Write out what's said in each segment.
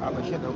I'm a shadow.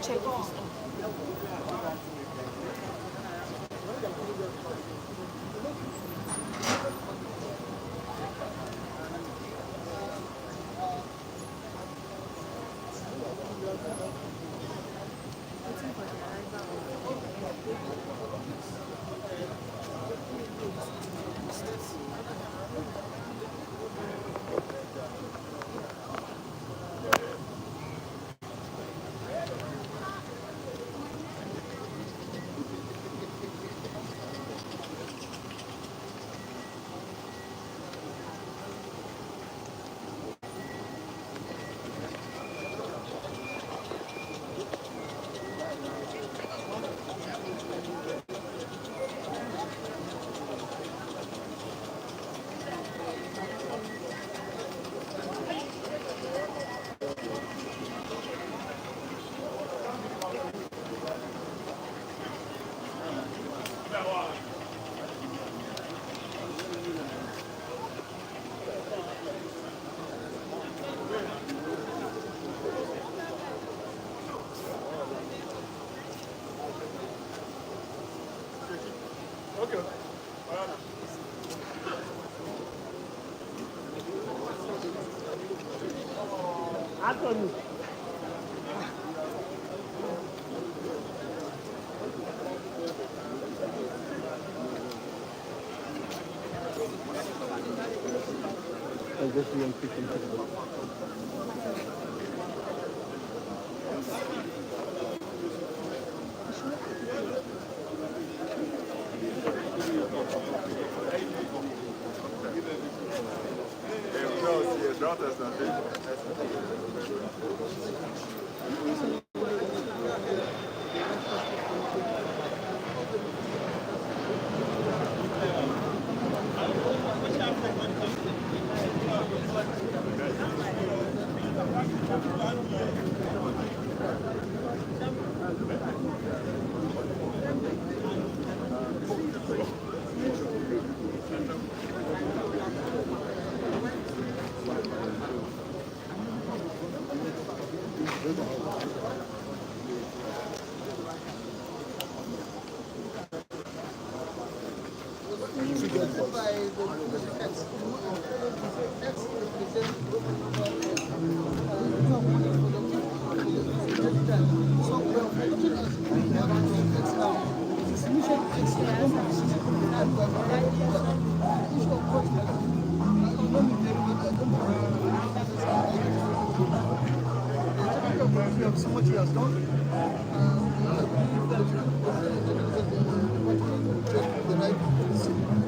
Check this. Anthony. So much he has done.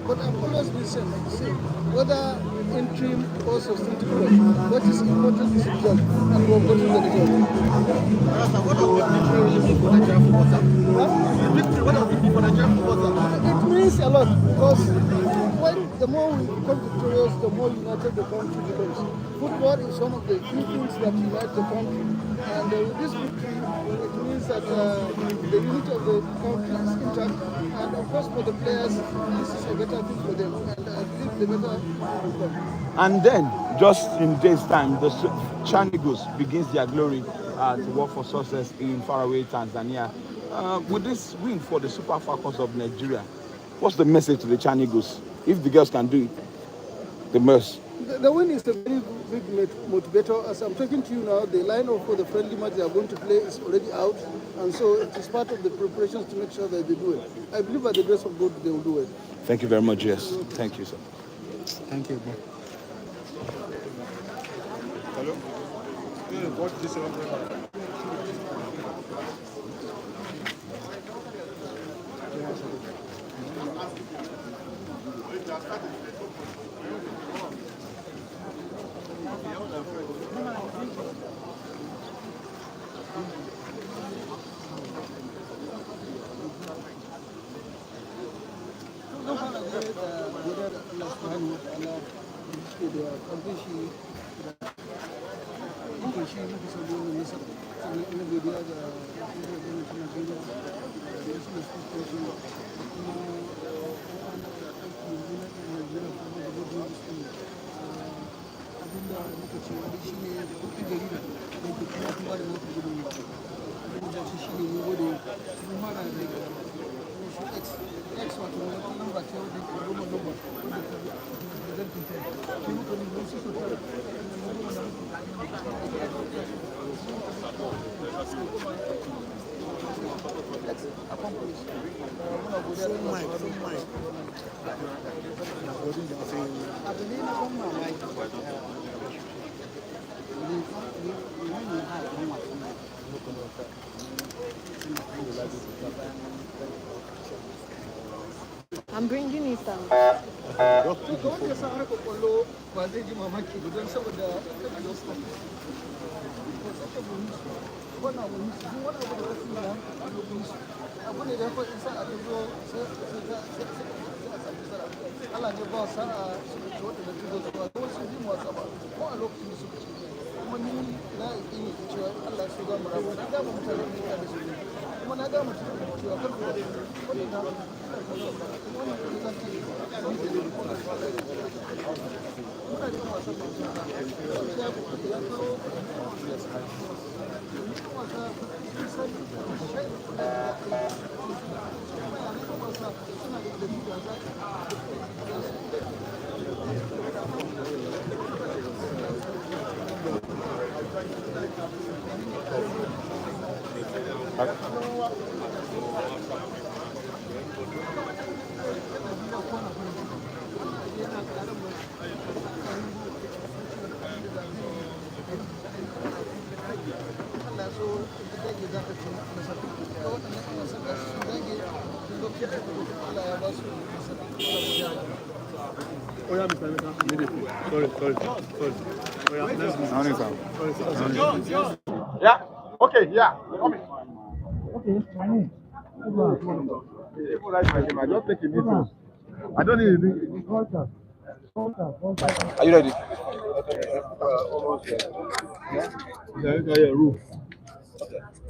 But I've always been saying, like, see, whether interim or substantive court, what is important is result, and we're getting the result. What does victory really mean for Nigeria football, sir? Victory, what does it mean for Nigeria football, sir? It means a lot, because when the more we become victorious, the more united the country becomes. Football is one of the few things that unite the country, and with this victory, it means that the unity of the country is intact, and of course for the players, this is a better thing for them, and I believe the better will come. And then, just in days' time, the Chanigos begins their glory to work for success in faraway Tanzania. With this win for the Super Falcons of Nigeria, what's the message to the Chanigos? If the girls can do it, the most. The win is a very big motivator. As I'm talking to you now, the lineup for the friendly match they are going to play is already out, and so it is part of the preparations to make sure that they do it. I believe by the grace of God they will do it. Thank you very much, yes. Thank you, sir. Thank you, bro. Hello? What is this? suke da kamfen shi da ikon shi muka samu wannan nasara sannan ina godiya ga gwamnatin Najeriya da national school commission da kuma aiki yanzu na Najeriya kuma da gwamnatin school abinda muka ce wani shi ne kuɗin jarida da ke kuma da naku gudunmawa abinda shi shi ne mun gode mun mara da X wato wata lamba ce wadda ke goma lamba wadda ke da shi muka ne mun su tara I'm bringing it down. wanda ya sa harkar kwallo ba zai ji mamaki ba don saboda kana da wasu wannan abu ne duk wani abu da wasu na abu ne da ya faɗi sa a zo sai a sami sara Allah ne ba sa'a suka ce waɗanda ta zo su ba kuma sun ji wasa ba ko a lokacin da suka ce kuma ni na yi ne cewa Allah su za mu rabu na gama mutane ne da su ne kuma na gama cewa karku da wannan na wannan kuma za ta yi muna da wasan da ya kawo Oh yeah, Mr. Immediately. Sorry. Oh yeah, let's go. Sorry. Yeah. Okay. Yeah. Come in. People like my game. I just take a meeting. I don't need to. Are you ready? Yeah, roof.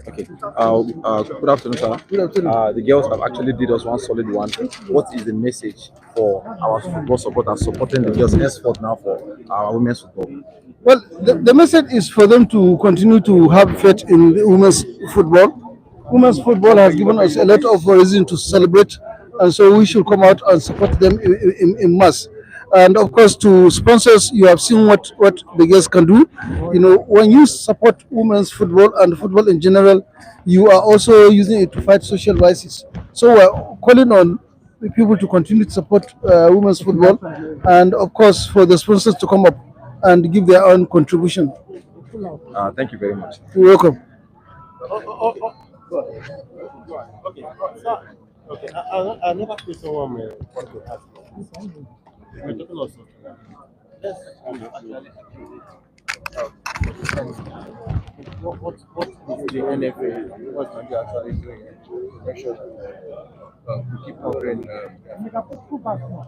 Okay. Good afternoon, sir. Good afternoon. The girls have actually did us one solid one. What is the message for our football supporters supporting the girls henceforth now for our women's football? Well, the message is for them to continue to have faith in the women's football. Women's football has given us a lot of reason to celebrate, and so we should come out and support them in mass. And of course, to sponsors, you have seen what the girls can do. You know, when you support women's football and football in general, you are also using it to fight social vices. So we're calling on the people to continue to support women's football, and of course, for the sponsors to come up and give their own contribution. Thank you very much. You're welcome. Okay, sir. Okay, another question I want to ask. We're talking about something. Yes. What is the NFL? What can you actually doing to make sure that we keep covering?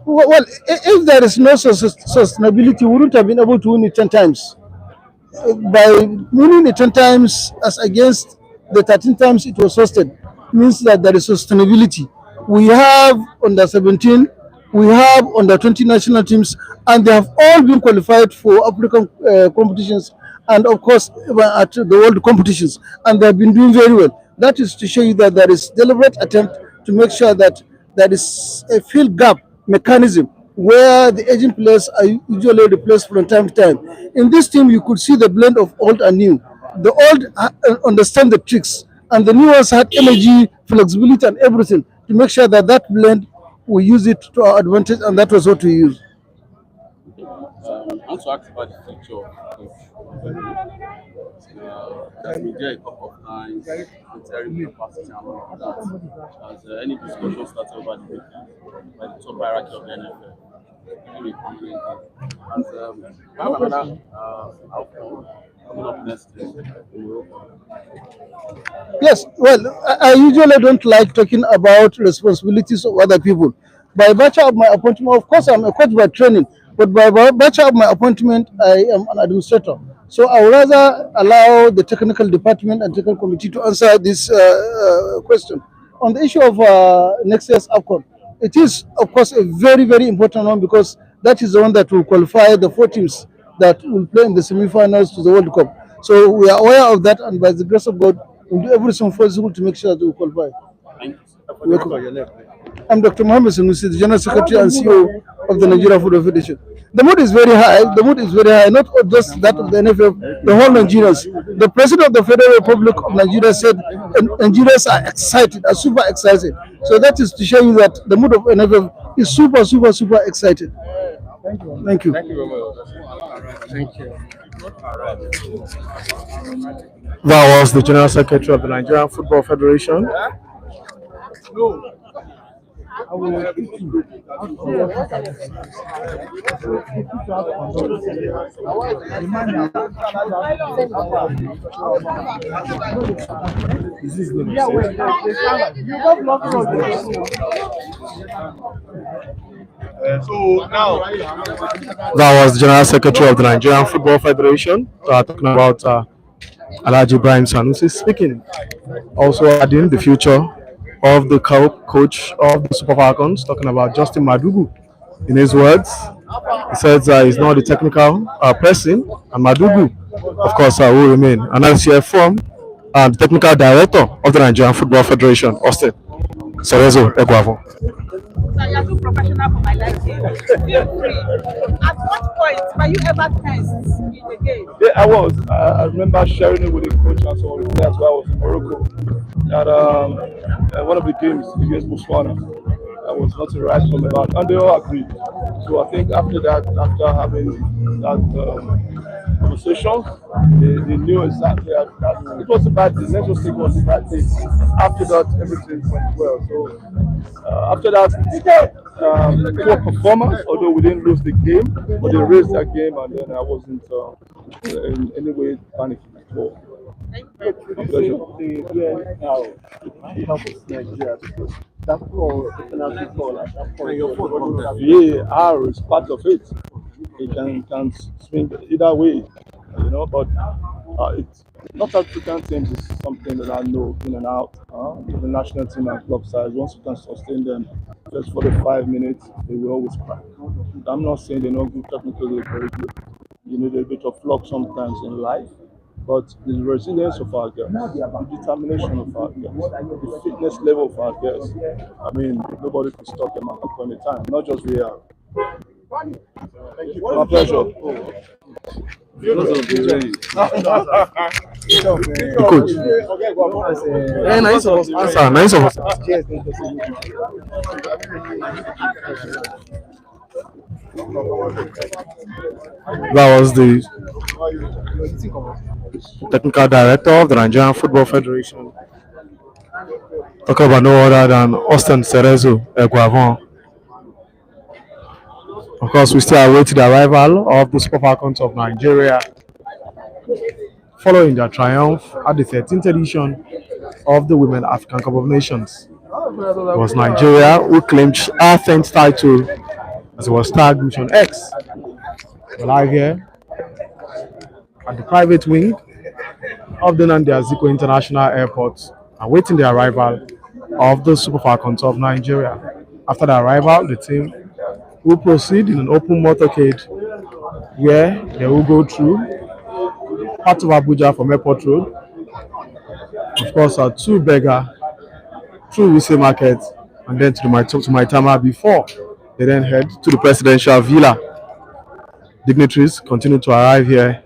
Well, if there is no sustainability, we wouldn't have been able to win it 10 times. By winning it 10 times as against the 13 times it was hosted, means that there is sustainability. We have under 17, we have under 20 national teams, and they have all been qualified for African competitions and, of course, at the world competitions, and they have been doing very well. That is to show you that there is deliberate attempt to make sure that there is a field gap mechanism where the aging players are usually replaced from time to time. In this team, you could see the blend of old and new. The old understand the tricks, and the new ones had energy, flexibility, and everything to make sure that that blend, we use it to our advantage, and that was what we used. I want to ask about the future of that's been there a couple of times, interim capacity and all of that. Has any discussion started over the weekend by the top hierarchy of the NFL? Maybe permanently. And I have another outcome coming up next year in Morocco. Yes, well, I usually don't like talking about responsibilities of other people. By virtue of my appointment, of course, I'm a coach by training, But by virtue of my appointment, I am an administrator. So I would rather allow the technical department and technical committee to answer this question. On the issue of next year's AFCON, it is, of course, a very, very important one because that is the one that will qualify the four teams that will play in the semi-finals to the World Cup. So we are aware of that, and by the grace of God, we'll do everything possible to make sure that we qualify. Welcome. I'm Dr. Mohammed Sanusi, the General Secretary and CEO of the Nigeria Football Federation. The mood is very high. The mood is very high, not just that of the NFF, the whole Nigerians. The President of the Federal Republic of Nigeria said Nigerians are excited, are super excited. So that is to show you that the mood of NFF is super, super, super excited. Thank you. Thank you very much. Thank you. That was the General Secretary of the Nigerian Football Federation. That was the General Secretary of the Nigerian Football Federation talking about Alhaji Ibrahim Sanusi speaking. Also adding the future of the coach of the Super Falcons, talking about Justin Madugu. In his words, he says he's not the technical person, and Madugu, of course, will remain. And that's here from the technical director of the Nigerian Football Federation, Austin Cerezo Eguavo. So you're too professional for my liking. Feel free. At what point were you ever tensed in the game? Yeah, I was. I remember sharing it with the coach and so on. That's why I was in Morocco. At one of the games against Botswana, I was not right from about, and they all agreed. So I think after that, after having that conversation, they knew exactly that it was a bad thing. Let's just say it was a bad thing. After that, everything went well. So after that, poor performance, although we didn't lose the game, but they raised that game, and then I wasn't in any way panicking at all. My pleasure. VAR is part of it. It can swing either way, but it's not African teams is something that I know in and out. The national team and club size, once you can sustain them just for the 5 minutes, they will always crack. I'm not saying they're not good technically, very good. You need a bit of luck sometimes in life, but the resilience of our girls, the determination of our girls, the fitness level of our girls. I mean, nobody could stop them at any time, not just we are. My pleasure. Because of the rain. The coach. Nice of us. Answer. Nice of us. That was the technical director of the Nigerian Football Federation. Talking about no other than Austin Cerezo Eguavon. Of course, we still await the arrival of the Super Falcons of Nigeria following their triumph at the 13th edition of the Women African Cup of Nations. It was Nigeria who claimed our 10th title as it was tagged Mission X. We're live here at the private wing of the Nnamdi Azikiwe International Airport, awaiting the arrival of the Super Falcons of Nigeria. After the arrival, the team will proceed in an open motorcade where they will go through part of Abuja from Airport Road, of course, to Bega, through Wuse Market, and then to Maitama before they then head to the Presidential Villa. Dignitaries continue to arrive here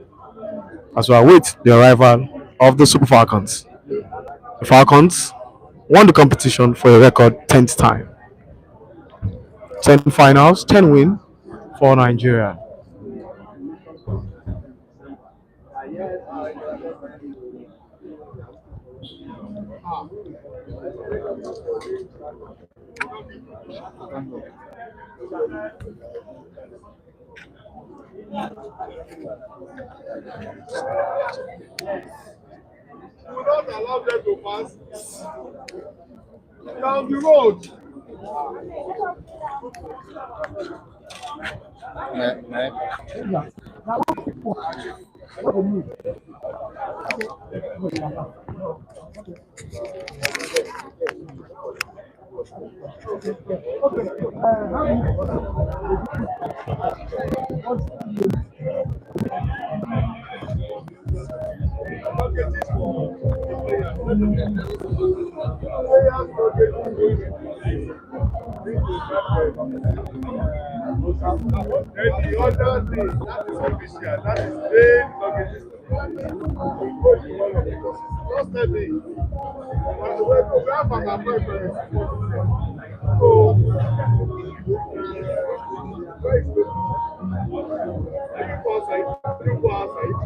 as we await the arrival of the Super Falcons. The Falcons won the competition for a record 10th time. 10 finals, 10 wins for Nigeria. We will not allow them to pass down the road. Then the other thing, that is official, that is paid luggage. Just tell me, we have an appointment. So, where is the people outside? People outside.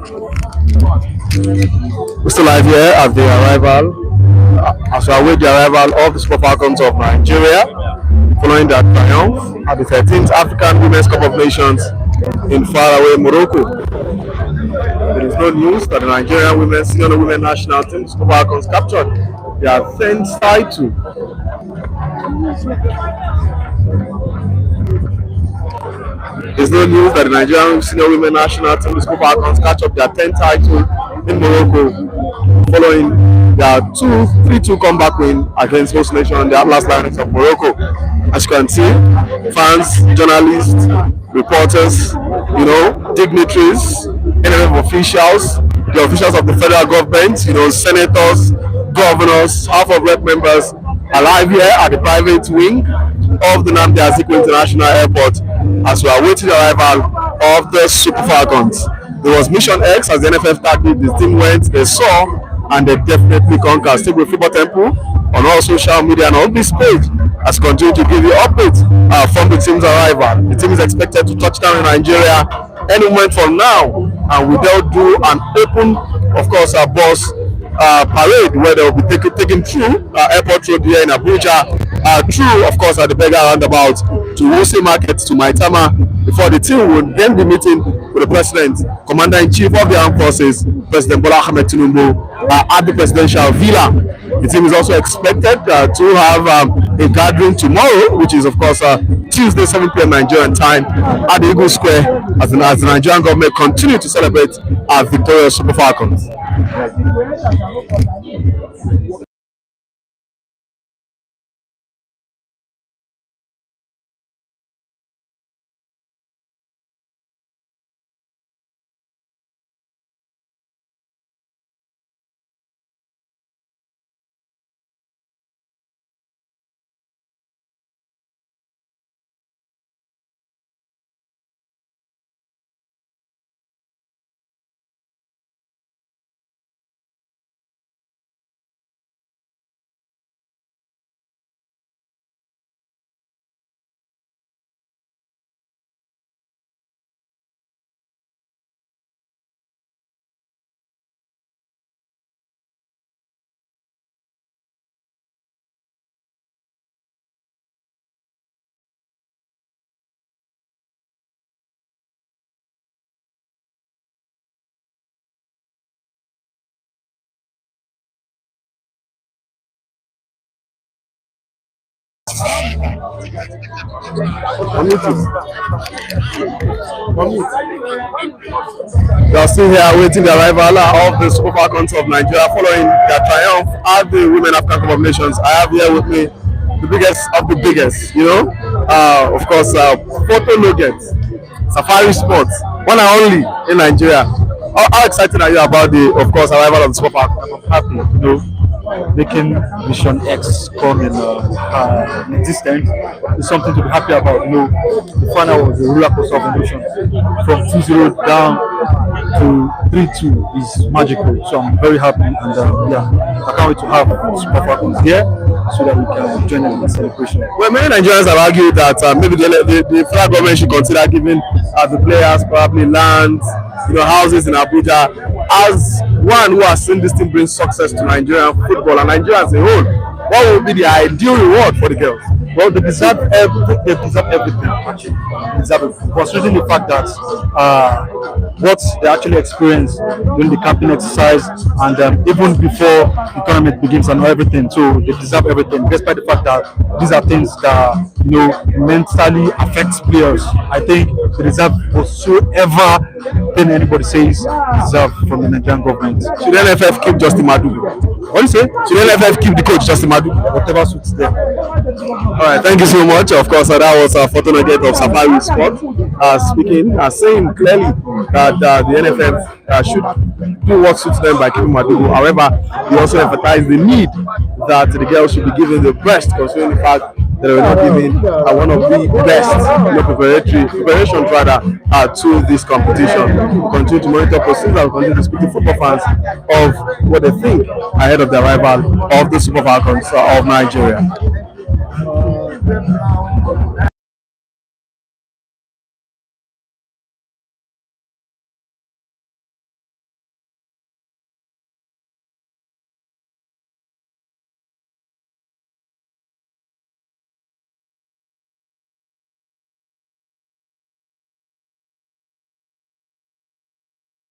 We're still live here at the arrival, as we await the arrival of the Super Falcons of Nigeria, following their triumph at the 13th African Women's Cup of Nations in faraway Morocco. There is no news that the Nigerian women's senior women national team, Super Falcons, captured their 10th title. There's no news that the Nigerian senior women national team, the Super Falcons, catch up their 10th title in Morocco, following their 3-2 comeback win against host nation, the Atlas Lions of Morocco. As you can see, fans, journalists, reporters, dignitaries, NFF officials, the officials of the federal government, senators, governors, House of Rep members are live here at the private wing of the Nnamdi Azikiwe International Airport as we are waiting the arrival of the Super Falcons. There was Mission X as the NFF tagged it. This team went, they saw, and they definitely conquered. Stick with Football Temple on all social media and on this page as continue to give you updates from the team's arrival. The team is expected to touch down in Nigeria any moment from now, and we will do an open, of course, bus parade where they will be taken through airport road here in Abuja, through, of course, at the Beggar roundabout to Wuse Market to Maitama, before the team will then be meeting with the President, Commander-in-Chief of the Armed Forces, President Bola Ahmed Tinubu, at the Presidential Villa. The team is also expected to have a gathering tomorrow, which is, of course, Tuesday, 7 p.m. Nigerian time, at the Eagle Square, as the Nigerian government continue to celebrate our victorious Super Falcons. We are still here awaiting the arrival of the Super Falcons of Nigeria following their triumph at the Women African Cup of Nations. I have here with me the biggest of the biggest, of course, Photo Nugget, Safari Sports, one and only in Nigeria. How excited are you about the, of course, arrival of the Super Falcons? I'm happy, making Mission X come in existence is something to be happy about. The final was a roller coaster of emotions. From 2-0 down to 3-2 is magical. So I'm very happy, and I can't wait to have Super Falcons here so that we can join them in the celebration. Well, many Nigerians have argued that maybe the federal government should consider giving the players probably lands, houses in Abuja. As one who has seen this team bring success to Nigerian football and Nigeria as a whole, what would be the ideal reward for the girls? Well, they deserve everything. Actually, they deserve it. Considering the fact that what they actually experienced during the camping exercise and even before the tournament begins and everything, so they deserve everything. Despite the fact that these are things that mentally affects players, I think they deserve whatsoever thing anybody says deserve from the Nigerian government. Should the NFF keep Justin Madugu? What do you say? Should the NFF keep the coach Justin Madugu? Whatever suits them. All right, thank you so much. Of course, that was a photo nugget of Safari Sport speaking, saying clearly that the NFF should do what suits them by keeping Madugu. However, he also emphasized the need that the girls should be given the best, considering the fact that they were not given one of the best preparations rather to this competition. We continue to monitor proceedings and continue to speak to football fans of what they think ahead of the arrival of the Super Falcons of Nigeria.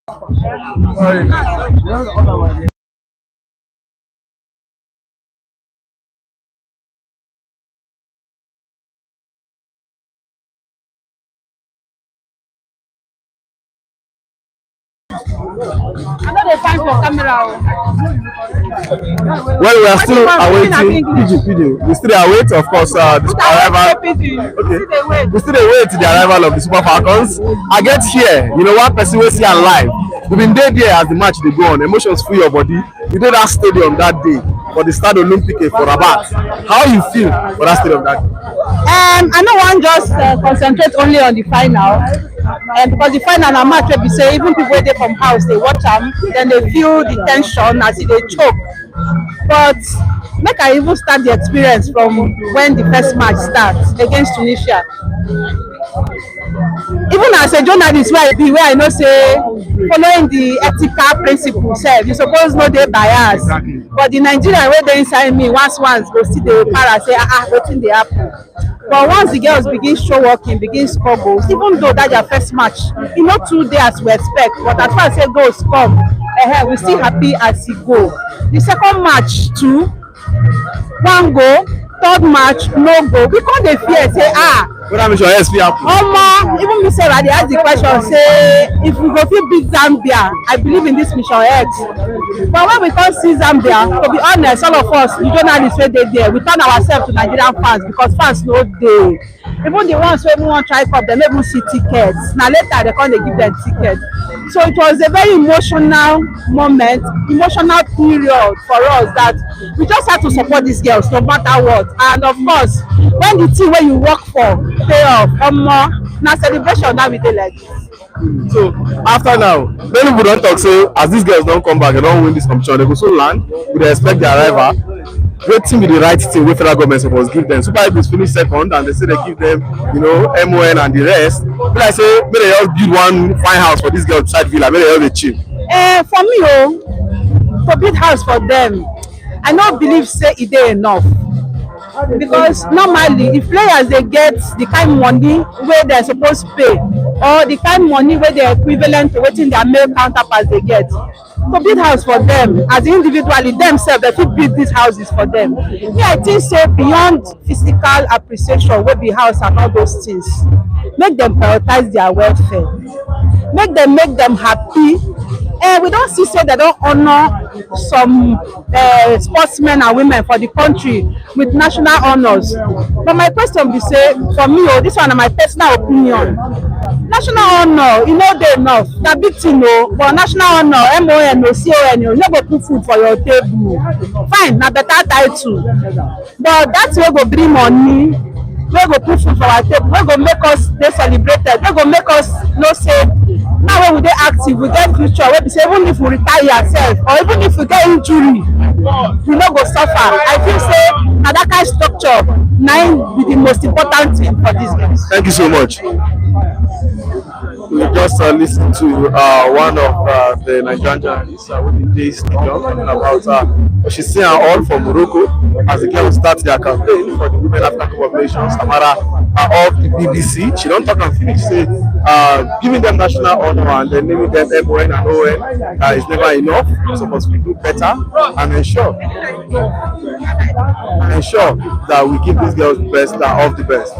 I know they find for camera. Well, we are What still is wrong? awaiting PG. We still await, of course, the arrival. Okay. We still await the arrival of the Super Falcons. I get here, you know, one person will see am live. We been there as the match they go on. Emotions full your body. You did that stadium that day for the Stade Olympique for Rabat. How you feel for that stadium that day? I no wan just concentrate only on the final, because the final na match wey be say even people wey dey from house dey watch am, then dey feel the ten sion as e dey choke. But make I even start the experience from when the first match start against Tunisia. Even as a journalist wey I be, wey I know say following the ethical principle sef, you suppose no dey bias. But the Nigerian wey dey inside me once go still dey para say wetin dey happen. But once the girls begin show working, begin score goals, even though that their first match, e no too dey as we expect, but as far as say goals come, we still happy as e go. The second match too, one goal, third match no goal. We come dey fear say Whether mission yes fit happen. omo, even me sef I dey ask the question say if we go fit beat Zambia, I believe in this mission X. But when we come see Zambia, to be honest, all of us, the journalists wey dey there, we turn ourselves to Nigerian fans because fans no dey. Even the ones wey wan try cup, dem no even see tickets. Na later dem come dey give dem tickets. So it was a very emotional moment, emotional period for us that we just had to support these girls no matter what. And of course, when the team wey you work for pay off, omo, na celebration na we dey like this. So after now, many people don talk say as these girls don come back, they don win this competition, they go soon land. We dey expect their arrival. Wetin be the right thing wey federal government suppose give them? Super Eagles finish second, and they say they give them, you know, MON and the rest. Be like say make they just build one fine house for these girls beside villa, make they just dey chill. For me to build house for them, I no believe say e dey enough. Because normally if players dey get the kind money wey dem suppose pay, or the kind money wey dey equivalent to wetin their male counterparts dey get, to build house for them as individually themselves dem fit build these houses for them. Me I think say beyond physical appreciation wey be house and all those things, make dem prioritize their welfare, make them happy. We don see say dem don honour some sportsmen and women for the country with national honours. But my question be say, for me this one na my personal opinion, national honour e no dey enough. Na big thing but national honour MON o CON o no go put food for your table. Fine, na better title, but that wey go bring money, wey go put food for our table, wey go make us dey celebrated, wey go make us know say now wey we dey active, we get future wey be say even if we retire sef, or even if we get injury, we no go suffer. I feel say na that kind structure na im be the most important thing for dis games. Thank you so much. We just listened to one of the Nigerian journalists within this stadium talking about she's seeing all from Morocco as the girls start their campaign for the Women African Cup of Nations. Samara of the BBC, she don't talk and finish, say giving them national honor and then naming them MON and ON is never enough. We're supposed to do better and ensure that we give these girls the best of the best.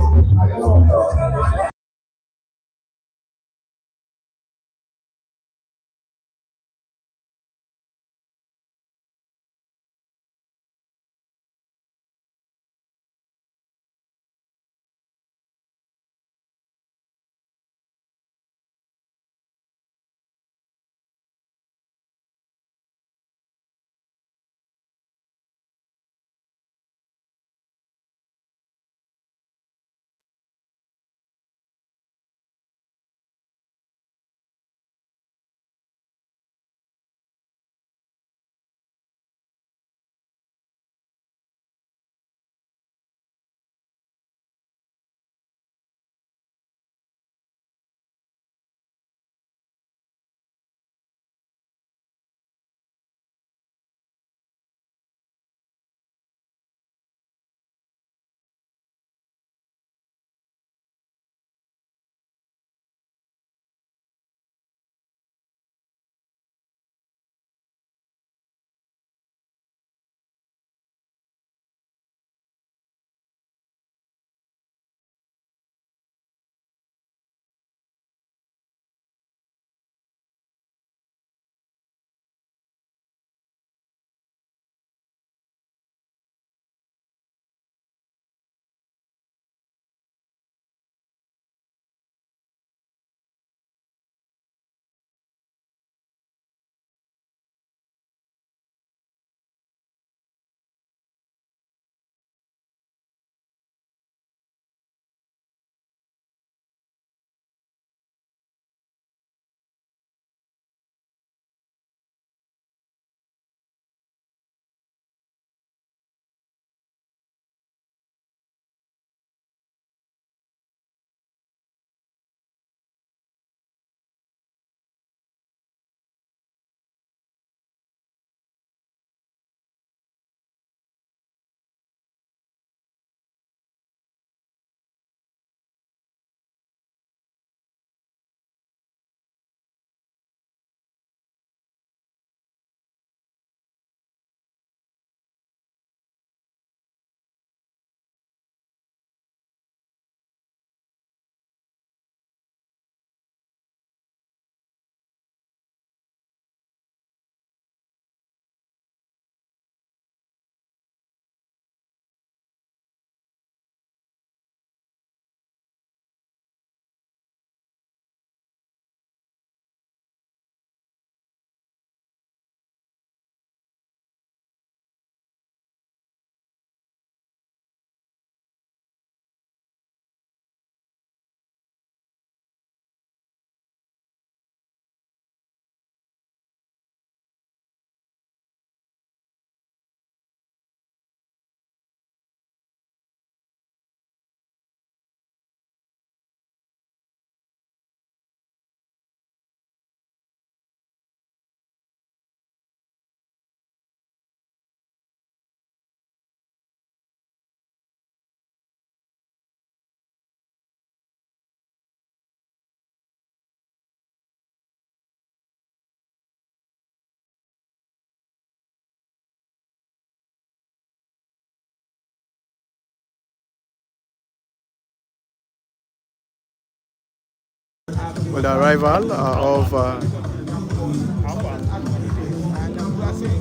with the arrival of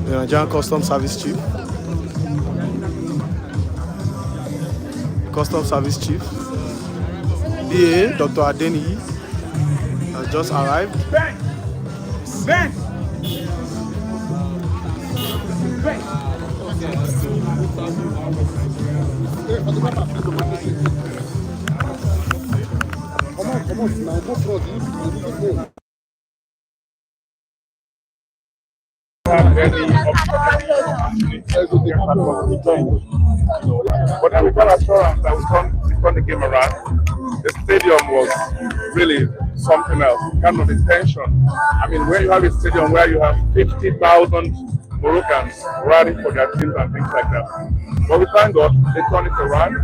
the Nigerian Customs Service Chief. Customs Service Chief, BA Dr. Adeni, has just arrived. But then we got assurance that we turn the game around. The stadium was really something else, kind of the tension. I mean, where you have a stadium where you have 50,000 Moroccans riding for their teams and things like that. But we thank God they turned it around.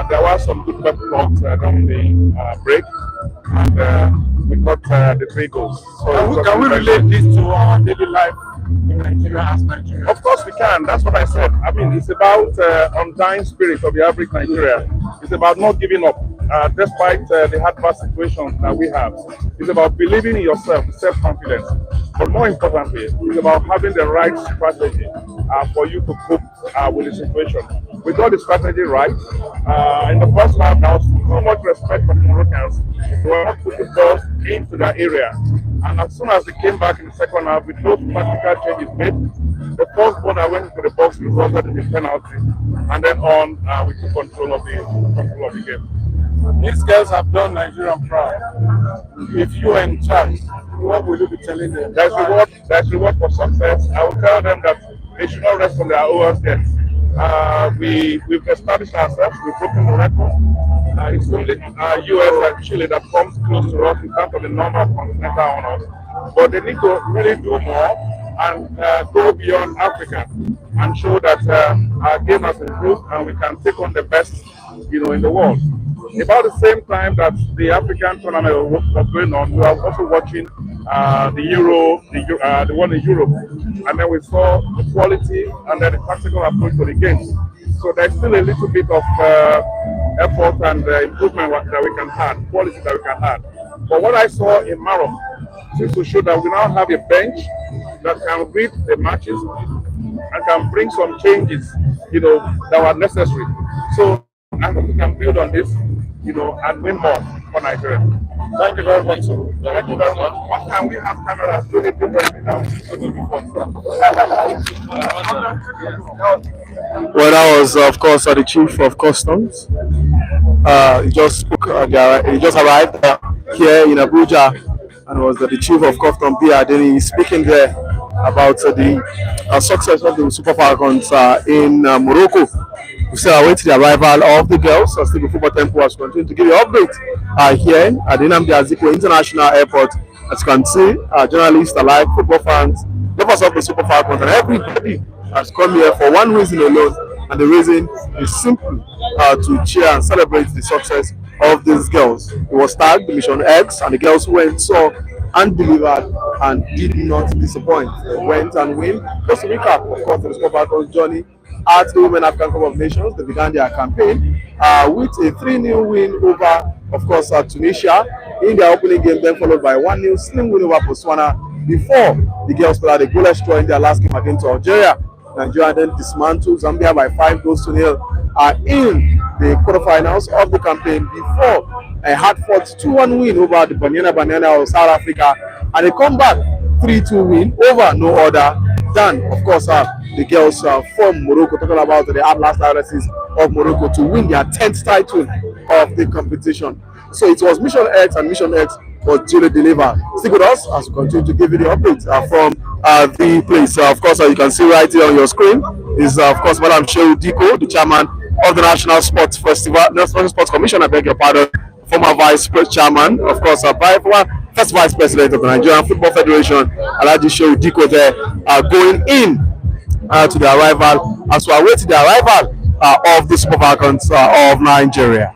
There were some good performances during the break, and we got the 3 goals. So can we relate this to our daily life in Nigeria as Nigeria? Of course we can. That's what I said. I mean, it's about undying spirit of the average Nigeria. It's about not giving up, despite the adverse situations that we have. It's about believing in yourself, self-confidence. But more importantly, it's about having the right strategy for you to cope with the situation. We got the strategy right. In the first half, there was so much respect for the Moroccans. They were not putting balls into their area. And as soon as they came back in the second half, with those tactical changes made, the first ball that went into the box resulted in a penalty. And then on, we took control of the game. These girls have done Nigeria proud. If you are in charge, what will you be telling them? There's reward for success. I will tell them that they should not rest on their oars yet. We've established ourselves, we've broken the record. It's only US and Chile that comes close to us in terms of the number of continental honors. But they need to really do more and go beyond Africa and show that our game has improved and we can take on the best, in the world. About the same time that the African tournament was going on, we were also watching the one in Europe, and then we saw the quality and then the tactical approach to the games. So there's still a little bit of effort and improvement that we can add, quality that we can add. But what I saw in Morocco seems to show that we now have a bench that can read the matches and can bring some changes, that were necessary. So I hope we can build on this, and win more for Nigeria. Thank you very much. Thank you very much. What can we have cameras doing it differently now? Well, that was, of course, the Chief of Customs. He just spoke. He just arrived here in Abuja, and was the Chief of Customs, BA Adeni, speaking there about the success of the Super Falcons in Morocco. We still await the arrival of the girls. Still the football tempo has continued to give you an update here at the Nnamdi Azikiwe International Airport. As you can see, journalists alike, football fans, lovers of the Super Falcons, and everybody has come here for one reason alone, and the reason is simple to cheer and celebrate the success of these girls. It was tagged the Mission X, and the girls who went, saw, and delivered, and did not disappoint. They went and win. Just to recap, of course, the Super Falcons journey at the Women African Cup of Nations. They began their campaign with a 3-0 win over, of course, Tunisia in their opening game, then followed by a 1-0 slim win over Botswana before the girls played a goalless draw in their last game against Algeria. Nigeria then dismantled Zambia by 5-0 in the quarterfinals of the campaign before a hard-fought 2-1 win over the Banana of South Africa, and a comeback 3-2 win over no other than, of course, the girls from Morocco, talking about the last diocese of Morocco, to win their 10th title of the competition. So it was Mission X, and Mission X was duly delivered. Stick with us as we continue to give you the updates from the place. Of course, you can see right here on your screen is, of course, Madam Shehu Diko, the chairman of the National Sports Festival, National Sports Commission, I beg your pardon, former vice chairman, of course, first vice president of the Nigerian Football Federation, Alhaji Shehu Diko, there going in to the arrival, as we await the arrival of the Super Falcons of Nigeria.